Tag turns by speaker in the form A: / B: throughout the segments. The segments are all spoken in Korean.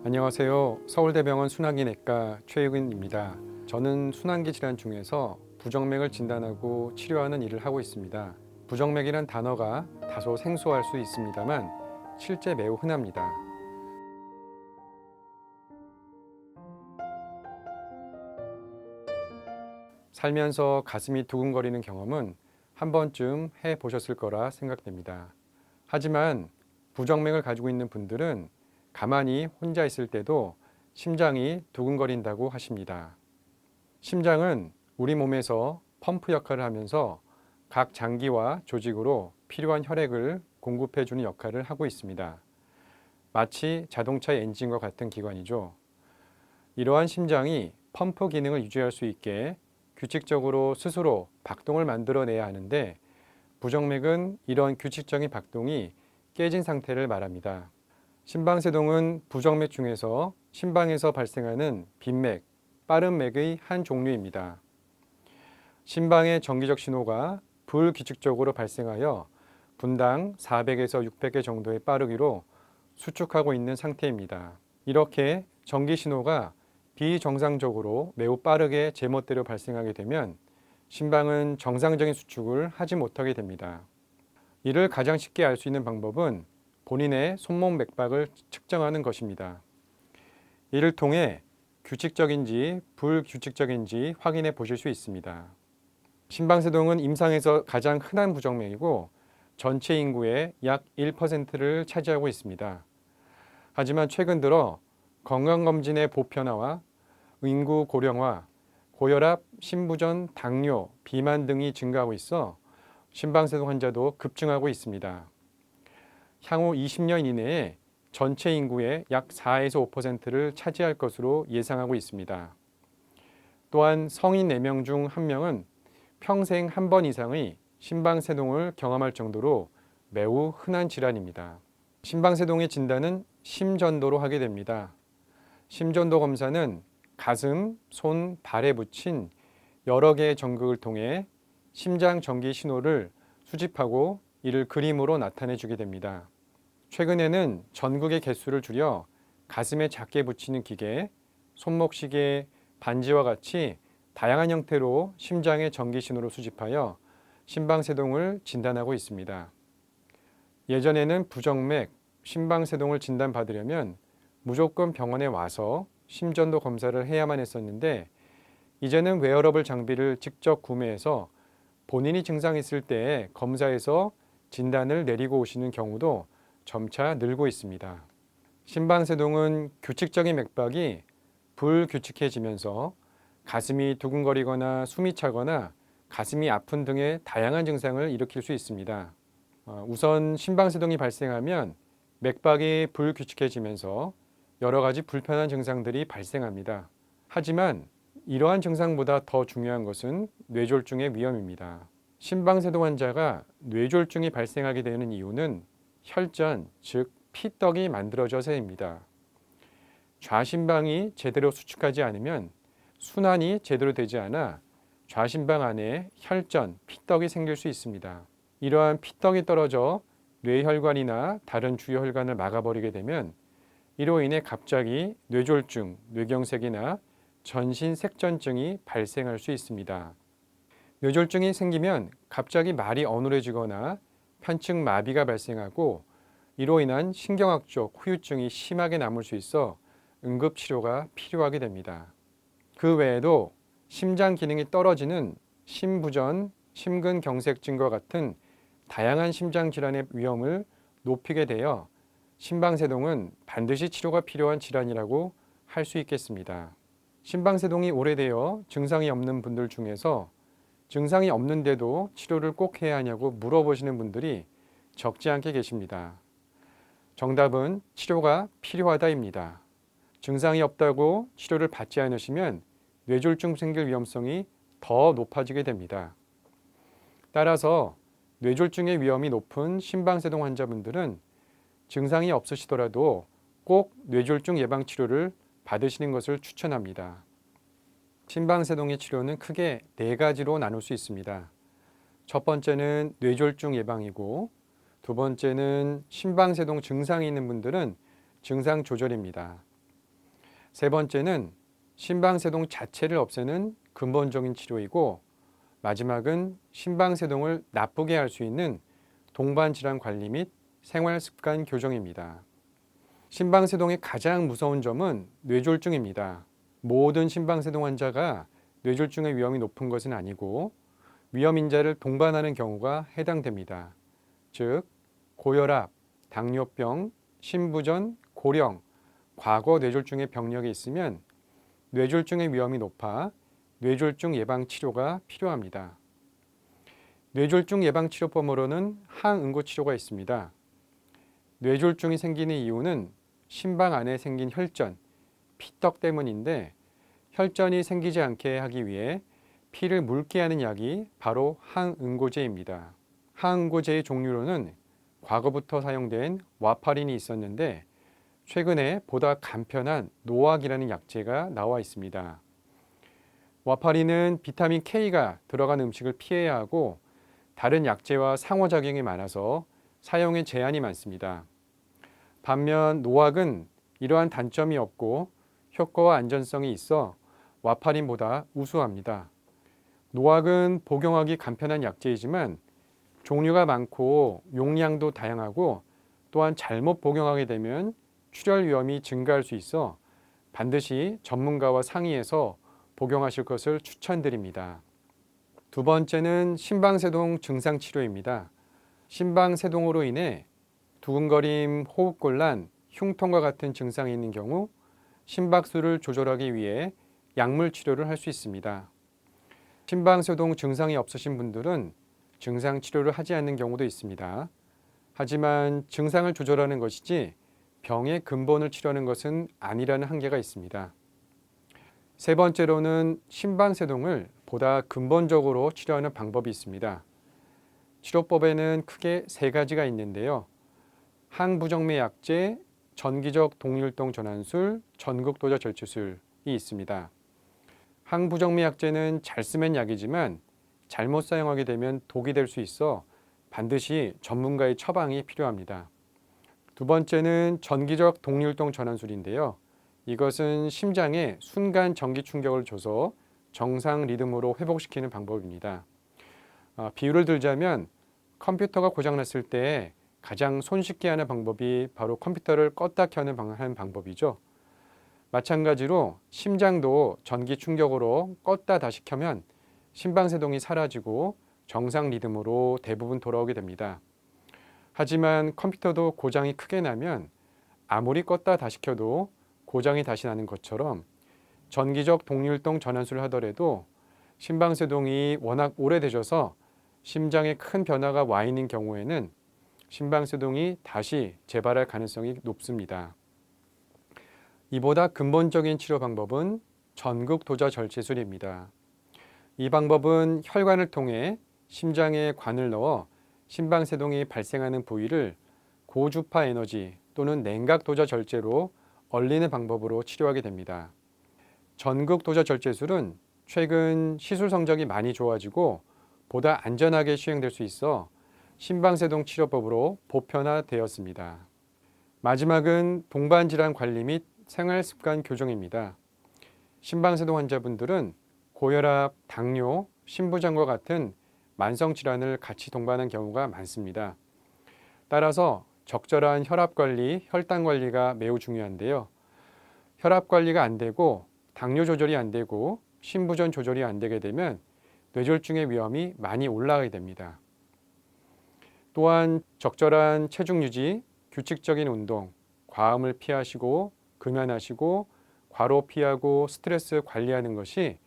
A: 안녕하세요. 서울대병원 순환기내과 최유근입니다. 저는 순환기 질환 중에서 부정맥을 진단하고 치료하는 일을 하고 있습니다. 부정맥이란 단어가 다소 생소할 수 있습니다만 실제 매우 흔합니다. 살면서 가슴이 두근거리는 경험은 한 번쯤 해보셨을 거라 생각됩니다. 하지만 부정맥을 가지고 있는 분들은 가만히 혼자 있을 때도 심장이 두근거린다고 하십니다. 심장은 우리 몸에서 펌프 역할을 하면서 각 장기와 조직으로 필요한 혈액을 공급해주는 역할을 하고 있습니다. 마치 자동차의 엔진과 같은 기관이죠. 이러한 심장이 펌프 기능을 유지할 수 있게 규칙적으로 스스로 박동을 만들어내야 하는데 부정맥은 이런 규칙적인 박동이 깨진 상태를 말합니다. 심방세동은 부정맥 중에서 심방에서 발생하는 빈맥, 빠른 맥의 한 종류입니다. 심방의 정기적 신호가 불규칙적으로 발생하여 분당 400에서 600개 정도의 빠르기로 수축하고 있는 상태입니다. 이렇게 정기 신호가 비정상적으로 매우 빠르게 제멋대로 발생하게 되면 심방은 정상적인 수축을 하지 못하게 됩니다. 이를 가장 쉽게 알 수 있는 방법은 본인의 손목 맥박을 측정하는 것입니다. 이를 통해 규칙적인지 불규칙적인지 확인해 보실 수 있습니다. 심방세동은 임상에서 가장 흔한 부정맥이고 전체 인구의 약 1%를 차지하고 있습니다. 하지만 최근 들어 건강검진의 보편화와 인구 고령화, 고혈압, 심부전, 당뇨, 비만 등이 증가하고 있어 심방세동 환자도 급증하고 있습니다. 향후 20년 이내에 전체 인구의 약 4에서 5%를 차지할 것으로 예상하고 있습니다. 또한 성인 4명 중 1명은 평생 한 번 이상의 심방세동을 경험할 정도로 매우 흔한 질환입니다. 심방세동의 진단은 심전도로 하게 됩니다. 심전도 검사는 가슴, 손, 발에 붙인 여러 개의 전극을 통해 심장 전기 신호를 수집하고 이를 그림으로 나타내 주게 됩니다. 최근에는 전극의 개수를 줄여 가슴에 작게 붙이는 기계, 손목시계, 반지와 같이 다양한 형태로 심장의 전기 신호를 수집하여 심방세동을 진단하고 있습니다. 예전에는 부정맥, 심방세동을 진단받으려면 무조건 병원에 와서 심전도 검사를 해야만 했었는데 이제는 웨어러블 장비를 직접 구매해서 본인이 증상이 있을 때 검사해서 진단을 내리고 오시는 경우도 점차 늘고 있습니다. 심방세동은 규칙적인 맥박이 불규칙해지면서 가슴이 두근거리거나 숨이 차거나 가슴이 아픈 등의 다양한 증상을 일으킬 수 있습니다. 우선 심방세동이 발생하면 맥박이 불규칙해지면서 여러 가지 불편한 증상들이 발생합니다. 하지만 이러한 증상보다 더 중요한 것은 뇌졸중의 위험입니다. 심방세동 환자가 뇌졸중이 발생하게 되는 이유는 혈전, 즉 피떡이 만들어져서입니다. 좌심방이 제대로 수축하지 않으면 순환이 제대로 되지 않아 좌심방 안에 혈전, 피떡이 생길 수 있습니다. 이러한 피떡이 떨어져 뇌혈관이나 다른 주요 혈관을 막아버리게 되면 이로 인해 갑자기 뇌졸중, 뇌경색이나 전신색전증이 발생할 수 있습니다. 뇌졸중이 생기면 갑자기 말이 어눌해지거나 편측 마비가 발생하고 이로 인한 신경학적 후유증이 심하게 남을 수 있어 응급치료가 필요하게 됩니다. 그 외에도 심장 기능이 떨어지는 심부전, 심근경색증과 같은 다양한 심장 질환의 위험을 높이게 되어 심방세동은 반드시 치료가 필요한 질환이라고 할 수 있겠습니다. 심방세동이 오래되어 증상이 없는 분들 중에서 증상이 없는데도 치료를 꼭 해야 하냐고 물어보시는 분들이 적지 않게 계십니다. 정답은 치료가 필요하다입니다. 증상이 없다고 치료를 받지 않으시면 뇌졸중 생길 위험성이 더 높아지게 됩니다. 따라서 뇌졸중의 위험이 높은 심방세동 환자분들은 증상이 없으시더라도 꼭 뇌졸중 예방 치료를 받으시는 것을 추천합니다. 심방세동의 치료는 크게 4가지로 나눌 수 있습니다. 첫 번째는 뇌졸중 예방이고 두 번째는 심방세동 증상이 있는 분들은 증상 조절입니다. 세 번째는 심방세동 자체를 없애는 근본적인 치료이고, 마지막은 심방세동을 나쁘게 할 수 있는 동반질환 관리 및 생활습관 교정입니다. 심방세동의 가장 무서운 점은 뇌졸중입니다. 모든 심방세동 환자가 뇌졸중의 위험이 높은 것은 아니고 위험인자를 동반하는 경우가 해당됩니다. 즉, 고혈압, 당뇨병, 심부전, 고령, 과거 뇌졸중의 병력이 있으면 뇌졸중의 위험이 높아 뇌졸중 예방 치료가 필요합니다. 뇌졸중 예방 치료법으로는 항응고 치료가 있습니다. 뇌졸중이 생기는 이유는 심방 안에 생긴 혈전, 피떡 때문인데, 혈전이 생기지 않게 하기 위해 피를 묽게 하는 약이 바로 항응고제입니다. 항응고제의 종류로는 과거부터 사용된 와파린이 있었는데, 최근에 보다 간편한 노악이라는 약제가 나와 있습니다. 와파린은 비타민 K가 들어간 음식을 피해야 하고 다른 약제와 상호작용이 많아서 사용에 제한이 많습니다. 반면 노악은 이러한 단점이 없고 효과와 안전성이 있어 와파린보다 우수합니다. 노악은 복용하기 간편한 약제이지만 종류가 많고 용량도 다양하고, 또한 잘못 복용하게 되면 출혈 위험이 증가할 수 있어 반드시 전문가와 상의해서 복용하실 것을 추천드립니다. 두 번째는 심방세동 증상 치료입니다. 심방세동으로 인해 두근거림, 호흡곤란, 흉통과 같은 증상이 있는 경우 심박수를 조절하기 위해 약물 치료를 할 수 있습니다. 심방세동 증상이 없으신 분들은 증상 치료를 하지 않는 경우도 있습니다. 하지만 증상을 조절하는 것이지 병의 근본을 치료하는 것은 아니라는 한계가 있습니다. 세 번째로는 심방세동을 보다 근본적으로 치료하는 방법이 있습니다. 치료법에는 크게 세 가지가 있는데요. 항부정맥 약제, 전기적 동일동 전환술, 전극도저 절제술이 있습니다. 항부정맥 약제는 잘 쓰면 약이지만 잘못 사용하게 되면 독이 될 수 있어 반드시 전문가의 처방이 필요합니다. 두 번째는 전기적 동일동 전환술인데요. 이것은 심장에 순간 전기 충격을 줘서 정상 리듬으로 회복시키는 방법입니다. 비유를 들자면 컴퓨터가 고장났을 때 가장 손쉽게 하는 방법이 바로 컴퓨터를 껐다 켜는 방법이죠. 마찬가지로 심장도 전기 충격으로 껐다 다시 켜면 심방세동이 사라지고 정상 리듬으로 대부분 돌아오게 됩니다. 하지만 컴퓨터도 고장이 크게 나면 아무리 껐다 다시 켜도 고장이 다시 나는 것처럼 전기적 동일동 전환술을 하더라도 심방세동이 워낙 오래되셔서 심장에 큰 변화가 와 있는 경우에는 심방세동이 다시 재발할 가능성이 높습니다. 이보다 근본적인 치료 방법은 전극도저 절제술입니다. 이 방법은 혈관을 통해 심장에 관을 넣어 심방세동이 발생하는 부위를 고주파 에너지 또는 냉각도저 절제로 얼리는 방법으로 치료하게 됩니다. 전극도저 절제술은 최근 시술 성적이 많이 좋아지고 보다 안전하게 시행될 수 있어 심방세동 치료법으로 보편화되었습니다. 마지막은 동반질환 관리 및 생활습관 교정입니다. 심방세동 환자분들은 고혈압, 당뇨, 심부전과 같은 만성질환을 같이 동반한 경우가 많습니다. 따라서 적절한 혈압관리, 혈당관리가 매우 중요한데요. 혈압관리가 안 되고 당뇨 조절이 안 되고 심부전 조절이 안 되게 되면 뇌졸중의 위험이 많이 올라가게 됩니다. 또한 적절한 체중 유지, 규칙적인 운동, 과음을 피하시고 금연하시고 과로 피하고 스트레스 관리하는 것이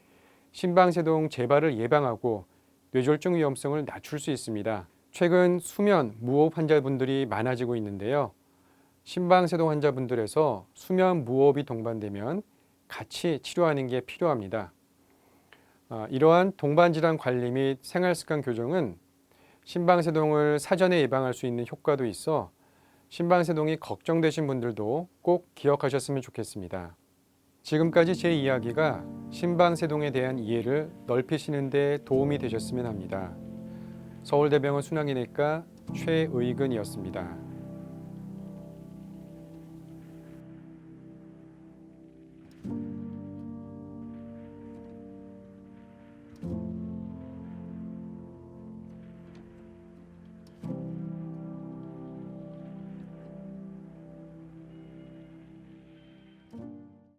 A: 심방세동 재발을 예방하고 뇌졸중 위험성을 낮출 수 있습니다. 최근 수면, 무호흡 환자분들이 많아지고 있는데요. 심방세동 환자분들에서 수면, 무호흡이 동반되면 같이 치료하는 게 필요합니다. 이러한 동반질환 관리 및 생활습관 교정은 심방세동을 사전에 예방할 수 있는 효과도 있어 심방세동이 걱정되신 분들도 꼭 기억하셨으면 좋겠습니다. 지금까지 제 이야기가 심방세동에 대한 이해를 넓히시는 데 도움이 되셨으면 합니다. 서울대병원 순환기내과 최의근이었습니다.